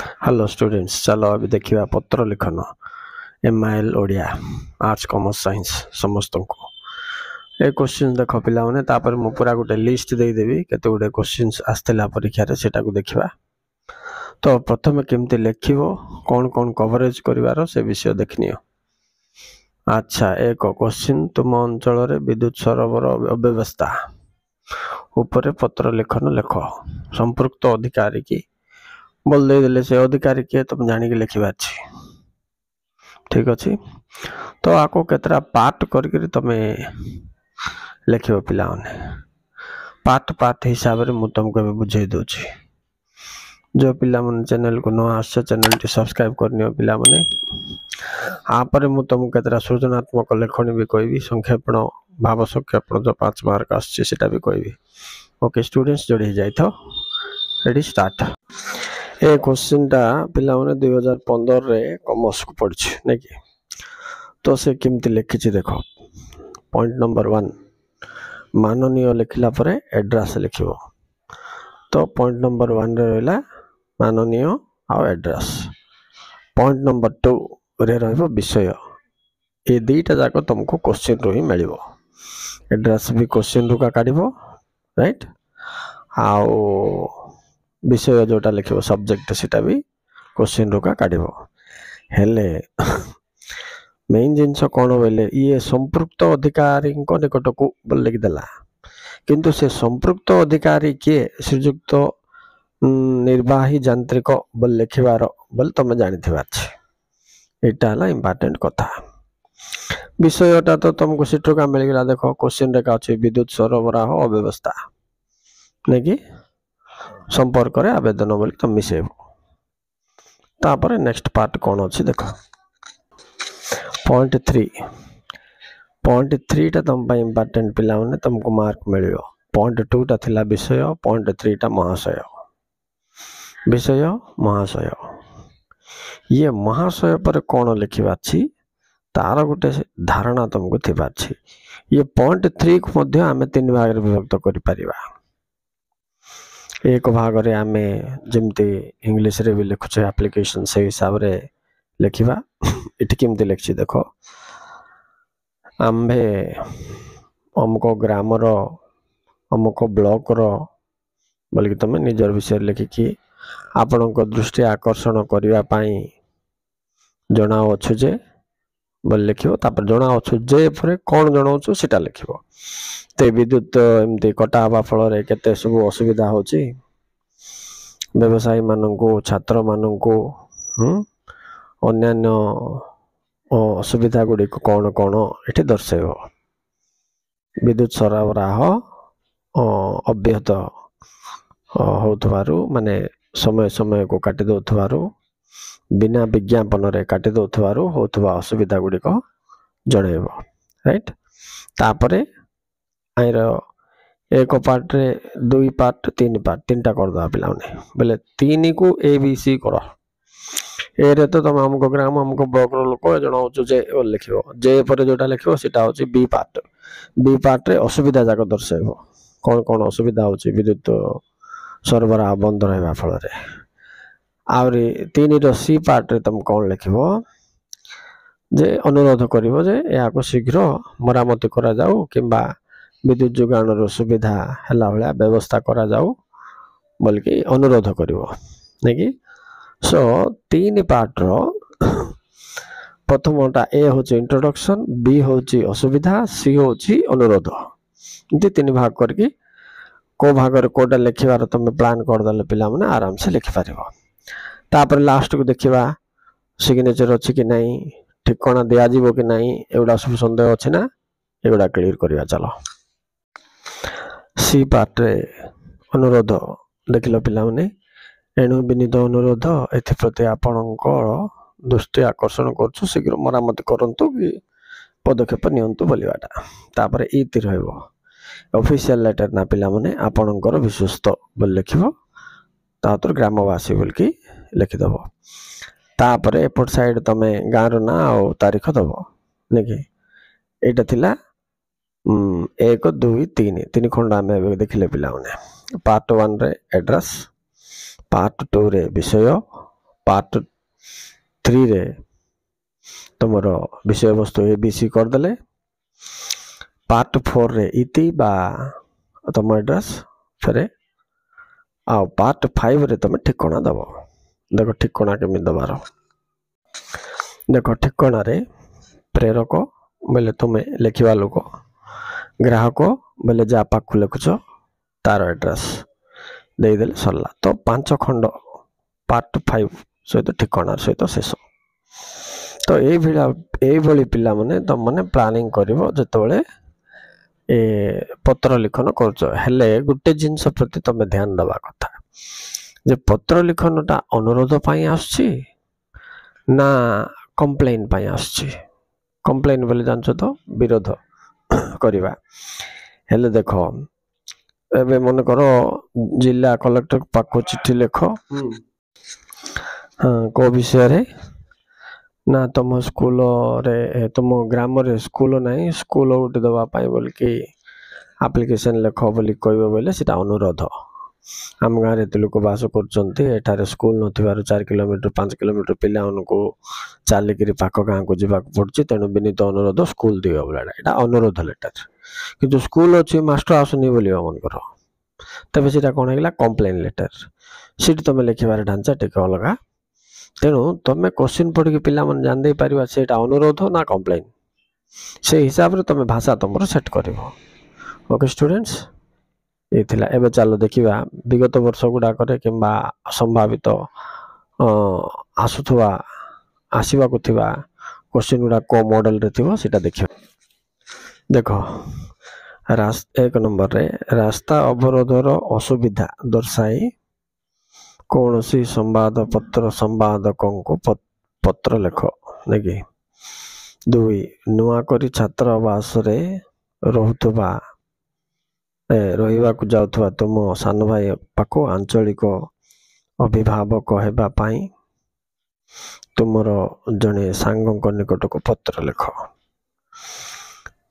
Hello students, चलो अभी देखिए पत्र लिखन MIL Odia arts commerce science समस्त को ए क्वेश्चन देख पिला माने तापर मु पूरा गोटे लिस्ट दे देबी केते गोटे क्वेश्चंस आस्तेला परीक्षा रे सेटा को देखिबा। तो प्रथम केमती लिखिबो कोन कोन कवरेज करिवार से विषय देखनियो। अच्छा, एक क्वेश्चन तुम अंचल रे विद्युत सरबराह अव्यवस्था ऊपर पत्र लेखन लेख संपृक्त अधिकारी की बोल दे से अधिकारी किए तुम जानिक लिखा ठीक अच्छे। तो आपको केतरा पार्ट करके तुम लिख पिला पार्ट पार्ट हिसाब से मुझे तुमको बुझे दूची। जो पिला मन चैनल को न आस चैनल टी सब्सक्राइब करनी पिला माने आपर मु तुमको केतरा सृजनात्मक लेखन भी कहबी, संक्षेपण भाव संक्षेपण जो 5 मार्क आसा भी कहबी। ओके स्टूडेंट्स जोड़ी जाए तो रेडी स्टार्ट। ए क्वेश्चन टा पिला माने 2015 रे कॉमर्स को पढ़छि नै कि। तो से केमती लिखिछि देखो। पॉइंट नंबर 1 माननीय लिखला परे एड्रेस लिखिबो। तो पॉइंट नंबर 1 रे रहला माननीय आ एड्रेस। पॉइंट नंबर 2 रे रहबो विषय। ए दुईटा जाको तुमको क्वेश्चन रो ही मिलिबो। एड्रेस भी क्वेश्चन रो का काढिबो, राइट। आओ विषय जोटा लिखिबो सब्जेक्ट सेटा भी क्वेश्चन रो का काढिबो। हेले मेन जिंस कोन बोले ये संपृक्त अधिकारी को निकट को बोल लिख देला, किंतु से संपृक्त अधिकारी के श्रीयुक्त निर्वाही यांत्रिक बोल लिखिबार बोल तुम जानिथिबा अछि। एटा हला इंपोर्टेंट कथा। विषयटा तो तुमको सिटो का मिल गेला। देखो क्वेश्चन रे का अछि विद्युत सरबराह अव्यवस्था नै कि संपर्क रे आवेदन बोल तुम मिसेबो। तापर नेक्स्ट पार्ट कौन अच्छी देखो। पॉइंट 3 टा तुम इंपोर्टेंट पिला माने तुमको मार्क मिलियो। पॉइंट 2 टा थिला विषय, पॉइंट 3 टा महाशय। विषय महाशय, ये महाशय पर कौन लिखिबा छी तार गोटे धारणा तुमको थिबा छी। ये पॉइंट 3 को मध्य आमे 3 भाग रे विभक्त करि परिबा। एक भाग रे आमे जेमती इंग्लिश रे भी लिखुछे एप्लीकेशन से हिसाब रे लिखिबा। इट केमती लिखछि देखो। आम्भे अमुको ग्राम रो अमुको ब्लॉक रो बोल तुम निजर विषय लिखिकी आपनको दृष्टि आकर्षण करने पाई जनाओ अच्छु जे बोल लिखिबो। तापर जनाओ अच्छु जे परे कौन जनाओ सेटा लिखिबो। ते विद्युत एमती कटा हवा फल रे केते सब असुविधा होची व्यवसायी माननको, छात्र माननको, अन्यान्य असुविधा गुडी कौन कौन एठी दर्शाइबो। विद्युत सरबराह अव्याहत होथवारु माने समय समय को काटी दोथवारु, बिना विज्ञापन रे काटी दोथवारु होथवा असुविधा गुडी को जणैबो, राइट। तापरे आइर एक पार्ट रे 2 पार्ट 3 पार्ट 3टा कर दो पिला माने बोले 3 को ABC करो। ए रे तो तुम हमको ग्राम हमको ब्लॉक रो लोक जणाउछु जे ओ लिखिबो। जे पर जोटा लिखिबो सेटा होची बी पार्ट। बी पार्ट रे असुविधा जाक दर्शाइबो कौन कौन असुविधा होची विद्युत सरबराह बंद रहबा फल रे। आउरी 3 रो सी पार्ट रे तुम कौन लिखिबो जे अनुरोध करिवो जे या को शीघ्र मरामती करा जाऊ किंबा विद्युत जोगाण रो सुविधा हला भला व्यवस्था करा जाऊ बोल के अनुरोध करिवो नै कि। सो 3 पार्ट रो प्रथमटा ए होची इंट्रोडक्शन, बी होची असुविधा, सी होची अनुरोध। इति 3 भाग करके को भाग रे कोडा लिखिबार तुम प्लान कर दले पिला माने आराम से लिखि पारिबो। तापर लास्ट को देखिबा सिग्नेचर अछि कि नहीं, ठिकाना दिया जीवो कि नहीं, एगुडा सब संदेह अछि ना, एगुडा क्लियर करिया चलो। सी पार्ट रे अनुरोध देखिलो पिला माने एणु विनीत अनुरोध एथि प्रति आपणकर दृष्टि आकर्षण करछु शीघ्र मरामती करंतु कि पदक्षेप नियंतु बोलिबाटा। तापर इति रहइबो ऑफिशियल लेटर ना पिला माने आपणकर विश्वस्त बोल लिखिबो। तातर ग्रामवासी बोल की लिखि दबो। तापर एपट साइड तमे गाँ रो ना और तारीख दबो नै कि। एटा थिला 1 2 3 खंड आमे देखिले पिला माने। पार्ट 1 रे एड्रेस, पार्ट 2 रे विषय, पार्ट 3 रे तुमर विषय वस्तु ABC करदेले पार्ट 4 रे इति बा तुम एड्रेस फेरे आ पार्ट 5 रे तुम ठिकाना दब। देखो ठिकाना केमी दबार देखो ठिकाना रे प्रेरक बोले तुम्हें लिखा लोक ग्राहक बोले जा पाख लिखुच तार एड्रेस देदेले सरला। तो 5 खंड पार्ट 5 सहित ठिकाना सहित शेष। तो ये पिला माने तुम मैंने प्लानिंग करिवो जेतबेले ए पत्र लिखन करछ हेले गुटे जिंस प्रति तुम ध्यान दबा कथा जे पत्र लिखनटा अनुरोध पाई आछी ना कंप्लेन पाई आछी। कंप्लेन बोले जानछ तो विरोध करिवा हेले देखो एबे मन करो जिला कलेक्टर पाखो चिट्ठी लिख हाँ को विषय रे ना तुम स्कूल रे तुम ग्राम रे स्कूल नहीं स्कूल उठे दवा पाई बोल कि एप्लिकेशन लिख बोली कहबो बोले सेटा अनुरोध। आम गाँव में लोक बास कर स्कूल न 4 किलोमीटर 5 किलोमीटर पिला चलिकी पाख गाँव को जावाक पड़े तेणु विनीत अनुरोध स्कूल दियो बोला यहाँ अनुरोध लेटर किंतु स्कूल अच्छी मास्टर आसुनी बोली मनकर तेज से कौन है कंप्लेन लेटर सीट तुम लिखार ढांचा टे अलग तेणु तुम क्वेश्चन पढ़ के पिला मन जान दे पार से अनुरोध ना कंप्लेन से हिसाब से तुम भाषा तुम सेट कर। ओके स्टूडेंट्स ये थिला एबे चलो देखिबा विगत वर्ष गुडाक किंबा संभावित आसुथवा आसीबा को थिबा क्वेश्चन गुडा को मॉडल रे थिबो सेटा देखिबा। देखो एक नंबर रे रास्ता अवरोधर असुविधा दर्शाई कौन सी संवाद पत्र संवादकों को पत्र लेख नेकी। 2 नुआ करी छात्रावास रे रहुतबा रहिबा को जाउथबा तुम सान भाई पाखो आंचलिक अभिभावक हेबा पाई तुमर जने सांगों निकट को पत्र लेख।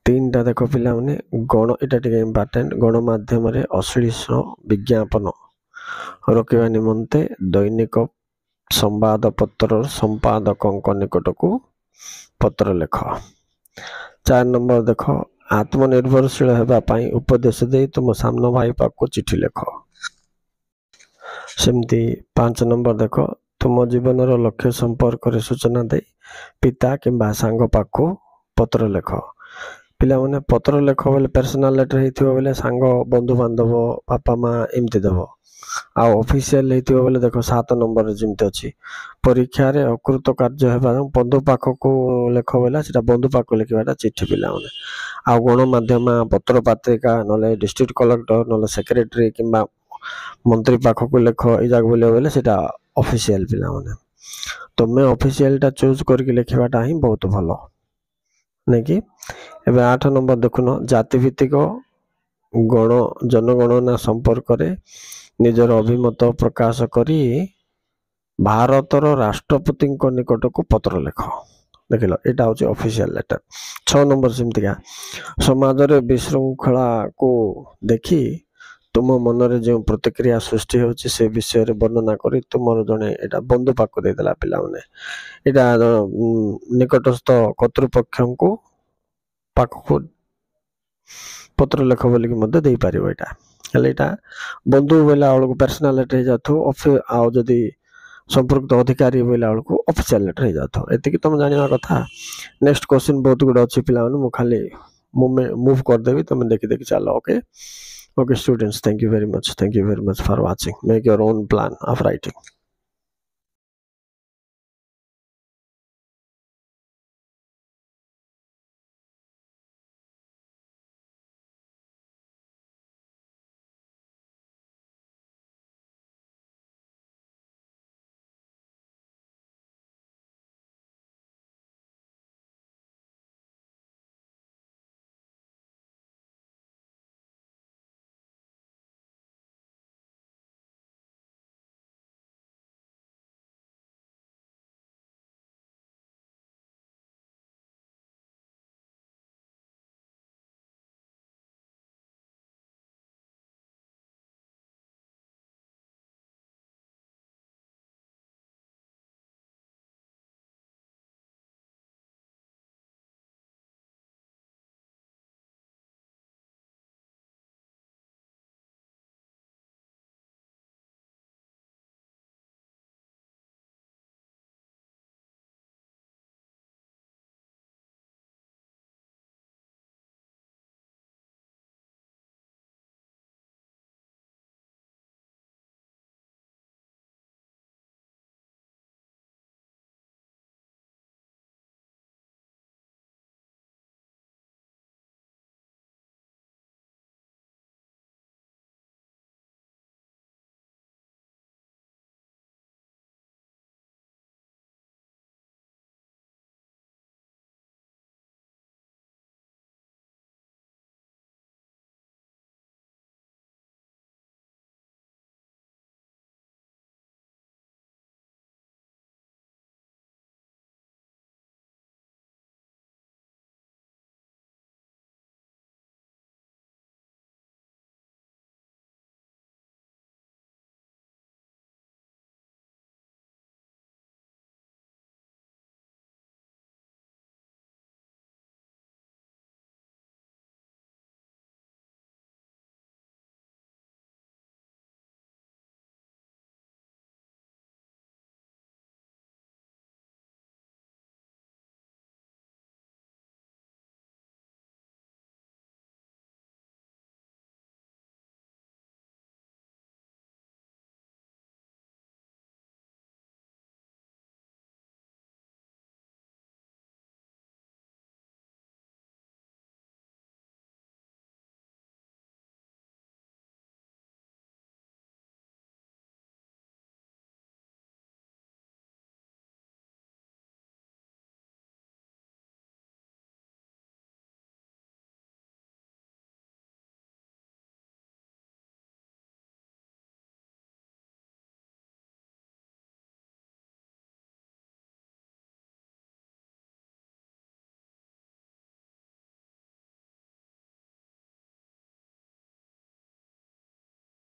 3टा देखो पिला माने गण एटा टिके इम्पोर्टेंट गणमाध्यम रे अश्लील विज्ञापन रोकवा निमंते दैनिक संवाद पत्र संपादकों निकट को पत्र लेख। 4 नंबर देखो आत्मनिर्भरशील हेबा पाई उपदेश दे तुम सामना भाई पाख को चिट्ठी लेख। सेमती 5 नंबर देखो तुम जीवन लक्ष्य संपर्क रे सूचना दे पिता किंबा सांग पाख को पत्र लेख। पिला माने पत्र लेख बोले पर्सनल लेटर हेतिबो बोले सांग बंधु बांधव पापा माँ एमती देव आ ऑफिशियल हेतिबो बोले देखो 7 नंबर जेमती अछि परीक्षा रे अकृत कार्य हेबा बंधु पाख को लेख बोला सेटा बंधु पाख को लिखबाटा चिट्ठी पिला माने आ गणमाध्यम पत्र पत्रिका नले डिस्ट्रिक्ट कलेक्टर नले सेक्रेटरी किंबा मंत्री पाख को लेख ए जाग बोले सेटा ऑफिशियल पिला माने तुमे ऑफिशियल टा चूज करके लिखबाटा ही बहुत भलो नहीं कि। एबे 8 नंबर देखुन जाति भित्तिक गण जनगणना संपर्क रे निजर अभिमत प्रकाश करी भारतर राष्ट्रपति निकट को पत्र लेख। देख लो यहाँ हूँ ऑफिशियल लेटर। 6 नंबर सेमतिका समाज रे विशृंखला को देखी तुम मन रे जो प्रतिक्रिया सृष्टि होची से विषय रे वर्णना करी तुमर जने एटा बंधु पाख देदेला पिला माने एटा निकटस्थ कर्तृपक्ष को पाख को पत्र लेख बोली मध्य दे पारिबो। एटा हेले एटा बंधु बोला को पर्सनल लेटर हे जाथो आ जदी संपर्क अधिकारी बोला को ऑफिशियल लेटर हे जाथो एतिकी तुम जानिबा कथा। नेक्स्ट क्वेश्चन बहुत गुड अछि पिला माने मु खाली मूव कर देबी तुम देखि देखि चलो। Okay okay students thank you very much for watching. Make your own plan of writing.